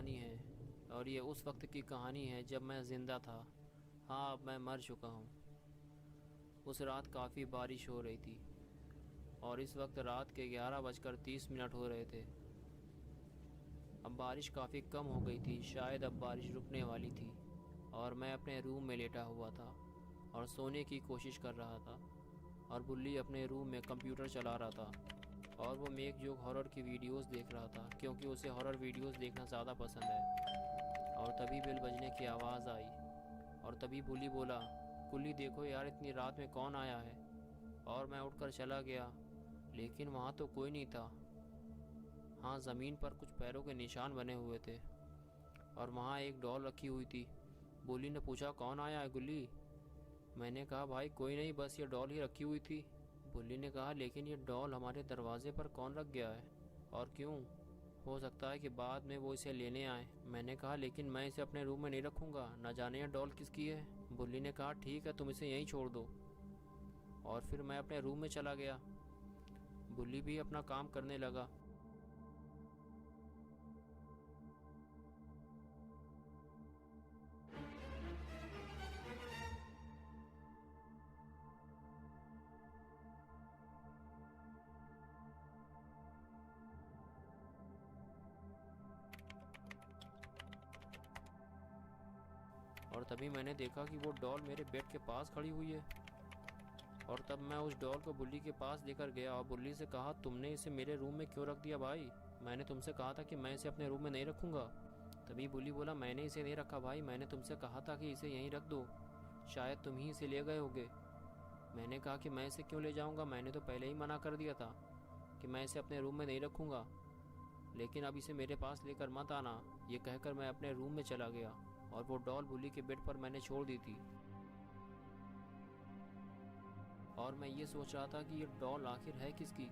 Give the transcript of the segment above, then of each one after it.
कहानी है और ये उस वक्त की कहानी है जब मैं ज़िंदा था। हाँ, अब मैं मर चुका हूँ। उस रात काफ़ी बारिश हो रही थी और इस वक्त रात के 11:30 हो रहे थे। अब बारिश काफ़ी कम हो गई थी, शायद अब बारिश रुकने वाली थी और मैं अपने रूम में लेटा हुआ था और सोने की कोशिश कर रहा था। और बुल्ली अपने रूम में कंप्यूटर चला रहा था और वो मेक जोक हॉरर की वीडियोस देख रहा था क्योंकि उसे हॉरर वीडियोस देखना ज़्यादा पसंद है। और तभी बेल बजने की आवाज़ आई और तभी बुल्ली बोला, कुल्ली देखो यार, इतनी रात में कौन आया है। और मैं उठकर चला गया, लेकिन वहाँ तो कोई नहीं था। हाँ, ज़मीन पर कुछ पैरों के निशान बने हुए थे और वहाँ एक डॉल रखी हुई थी। बुल्ली ने पूछा, कौन आया है गुल्ली? मैंने कहा, भाई कोई नहीं, बस ये डॉल ही रखी हुई थी। बुल्ली ने कहा, लेकिन ये डॉल हमारे दरवाजे पर कौन रख गया है और क्यों? हो सकता है कि बाद में वो इसे लेने आए। मैंने कहा, लेकिन मैं इसे अपने रूम में नहीं रखूँगा, न जाने ये डॉल किसकी है। बुल्ली ने कहा, ठीक है, तुम इसे यहीं छोड़ दो। और फिर मैं अपने रूम में चला गया। बुल्ली भी अपना काम करने लगा। और तभी मैंने देखा कि वो डॉल मेरे बेड के पास खड़ी हुई है। और तब मैं उस डॉल को बुल्ली के पास लेकर गया और बुल्ली से कहा, तुमने इसे मेरे रूम में क्यों रख दिया भाई? मैंने तुमसे कहा था कि मैं इसे अपने रूम में नहीं रखूँगा। तभी बुल्ली बोला, मैंने इसे नहीं रखा भाई, मैंने तुमसे कहा था कि इसे यहीं रख दो, शायद तुम ही इसे ले गए होगे। मैंने कहा कि मैं इसे क्यों ले जाऊँगा, मैंने तो पहले ही मना कर दिया था कि मैं इसे अपने रूम में नहीं रखूँगा, लेकिन अब इसे मेरे पास लेकर मत आना। ये कहकर मैं अपने रूम में चला गया और वो डॉल बुल्ली के बेड पर मैंने छोड़ दी थी। और मैं ये सोच रहा था कि ये डॉल आखिर है किसकी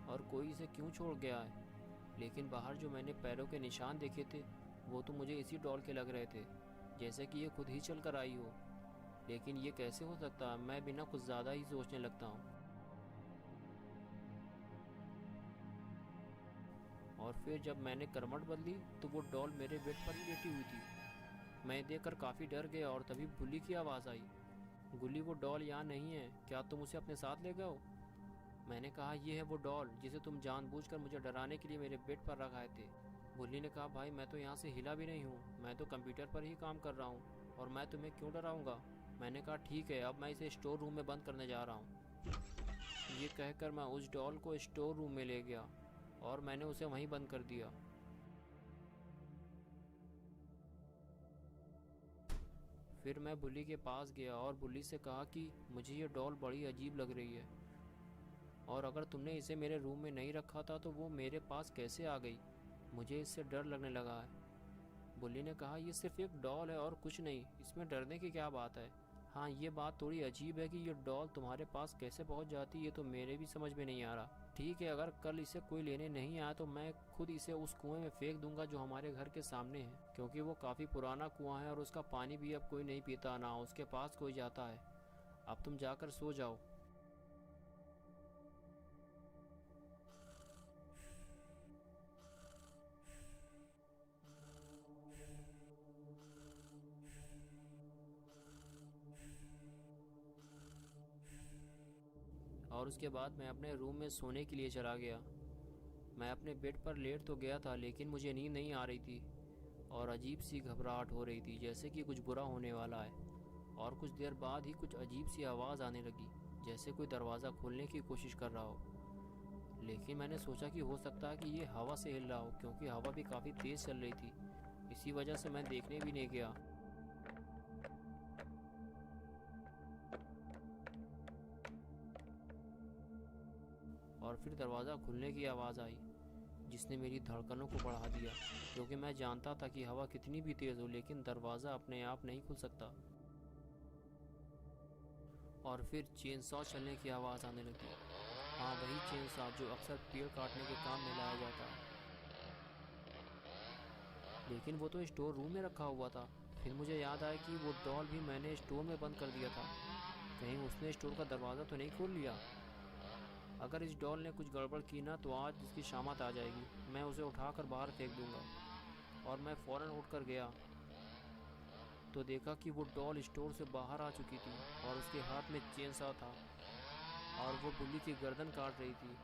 और कोई इसे क्यों छोड़ गया है। लेकिन बाहर जो मैंने पैरों के निशान देखे थे वो तो मुझे इसी डॉल के लग रहे थे, जैसे कि ये खुद ही चल कर आई हो। लेकिन ये कैसे हो सकता है? मैं बिना कुछ ज़्यादा ही सोचने लगता हूँ। और फिर जब मैंने करवट बदली तो वो डॉल मेरे बेड पर ही लेटी हुई थी। मैं देखकर काफ़ी डर गया और तभी बुल्ली की आवाज़ आई, गुल्ली वो डॉल यहाँ नहीं है, क्या तुम उसे अपने साथ ले गए हो? मैंने कहा, ये है वो डॉल जिसे तुम जानबूझकर मुझे डराने के लिए मेरे बेड पर रखाए थे। बुल्ली ने कहा, भाई मैं तो यहाँ से हिला भी नहीं हूँ, मैं तो कंप्यूटर पर ही काम कर रहा हूँ और मैं तुम्हें क्यों डराऊंगा। मैंने कहा, ठीक है, अब मैं इसे स्टोर रूम में बंद करने जा रहा हूँ। ये कहकर मैं उस डॉल को स्टोर रूम में ले गया और मैंने उसे वहीं बंद कर दिया। फिर मैं बुल्ली के पास गया और बुल्ली से कहा कि मुझे ये डॉल बड़ी अजीब लग रही है और अगर तुमने इसे मेरे रूम में नहीं रखा था तो वो मेरे पास कैसे आ गई? मुझे इससे डर लगने लगा है। बुल्ली ने कहा, ये सिर्फ एक डॉल है और कुछ नहीं, इसमें डरने की क्या बात है। हाँ, ये बात थोड़ी अजीब है कि ये डॉल तुम्हारे पास कैसे पहुंच जाती है, ये तो मेरे भी समझ में नहीं आ रहा। ठीक है, अगर कल इसे कोई लेने नहीं आया तो मैं खुद इसे उस कुएं में फेंक दूंगा जो हमारे घर के सामने है, क्योंकि वो काफ़ी पुराना कुआं है और उसका पानी भी अब कोई नहीं पीता, ना उसके पास कोई जाता है। अब तुम जाकर सो जाओ। और उसके बाद मैं अपने रूम में सोने के लिए चला गया। मैं अपने बेड पर लेट तो गया था, लेकिन मुझे नींद नहीं आ रही थी और अजीब सी घबराहट हो रही थी, जैसे कि कुछ बुरा होने वाला है। और कुछ देर बाद ही कुछ अजीब सी आवाज़ आने लगी, जैसे कोई दरवाज़ा खोलने की कोशिश कर रहा हो। लेकिन मैंने सोचा कि हो सकता है कि ये हवा से हिल रहा हो, क्योंकि हवा भी काफ़ी तेज़ चल रही थी। इसी वजह से मैं देखने भी नहीं गया। और फिर दरवाज़ा खुलने की आवाज़ आई, जिसने मेरी धड़कनों को बढ़ा दिया, क्योंकि मैं जानता था कि हवा कितनी भी तेज़ हो लेकिन दरवाज़ा अपने आप नहीं खुल सकता। और फिर चेनसॉ चलने की आवाज़ आने लगी। हाँ, वही चेनसॉ जो अक्सर पेड़ काटने के काम में लाया जाता है। लेकिन वो तो स्टोर रूम में रखा हुआ था। फिर मुझे याद आया कि वो डॉल भी मैंने स्टोर में बंद कर दिया था। कहीं उसने स्टोर का दरवाज़ा तो नहीं खोल लिया। अगर इस डॉल ने कुछ गड़बड़ की ना तो आज इसकी शामत आ जाएगी। मैं उसे उठाकर बाहर फेंक दूंगा। और मैं फ़ौरन उठकर गया तो देखा कि वो डॉल स्टोर से बाहर आ चुकी थी और उसके हाथ में चेन सा था और वो बिल्ली की गर्दन काट रही थी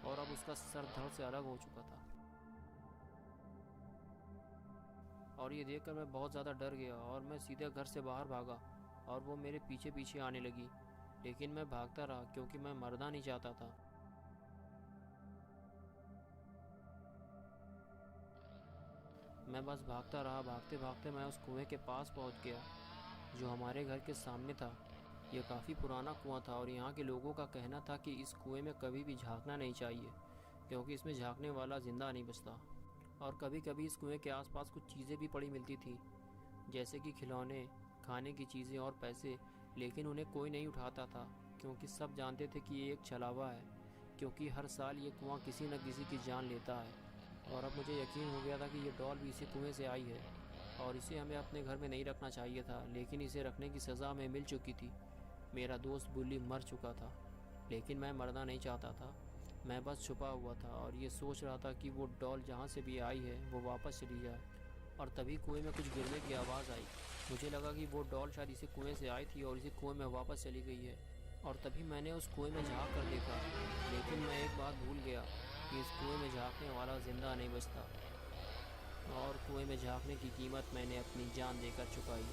और अब उसका सर धड़ से अलग हो चुका था। और ये देखकर मैं बहुत ज़्यादा डर गया और मैं सीधे घर से बाहर भागा और वो मेरे पीछे पीछे आने लगी, लेकिन मैं भागता रहा क्योंकि मैं मरना नहीं चाहता था। मैं बस भागता रहा। भागते भागते मैं उस कुएं के पास पहुंच गया जो हमारे घर के सामने था। यह काफ़ी पुराना कुआं था और यहाँ के लोगों का कहना था कि इस कुएं में कभी भी झांकना नहीं चाहिए क्योंकि इसमें झांकने वाला ज़िंदा नहीं बचता। और कभी कभी इस कुएं के आसपास कुछ चीज़ें भी पड़ी मिलती थी, जैसे कि खिलौने, खाने की चीज़ें और पैसे, लेकिन उन्हें कोई नहीं उठाता था क्योंकि सब जानते थे कि ये एक छलावा है, क्योंकि हर साल ये कुआं किसी न किसी की जान लेता है। और अब मुझे यकीन हो गया था कि ये डॉल भी इसी कुएं से आई है और इसे हमें अपने घर में नहीं रखना चाहिए था, लेकिन इसे रखने की सज़ा हमें मिल चुकी थी। मेरा दोस्त बुल्ली मर चुका था, लेकिन मैं मरना नहीं चाहता था। मैं बस छुपा हुआ था और ये सोच रहा था कि वो डॉल जहाँ से भी आई है वो वापस चली जाए। और तभी कुएं में कुछ गिरने की आवाज़ आई। मुझे लगा कि वो डॉल शायद इसी कुएं से आई थी और इसी कुएं में वापस चली गई है। और तभी मैंने उस कुएं में झांक कर देखा, लेकिन मैं एक बात भूल गया कि इस कुएं में झांकने वाला ज़िंदा नहीं बचता। और कुएं में झांकने की कीमत मैंने अपनी जान देकर चुकाई।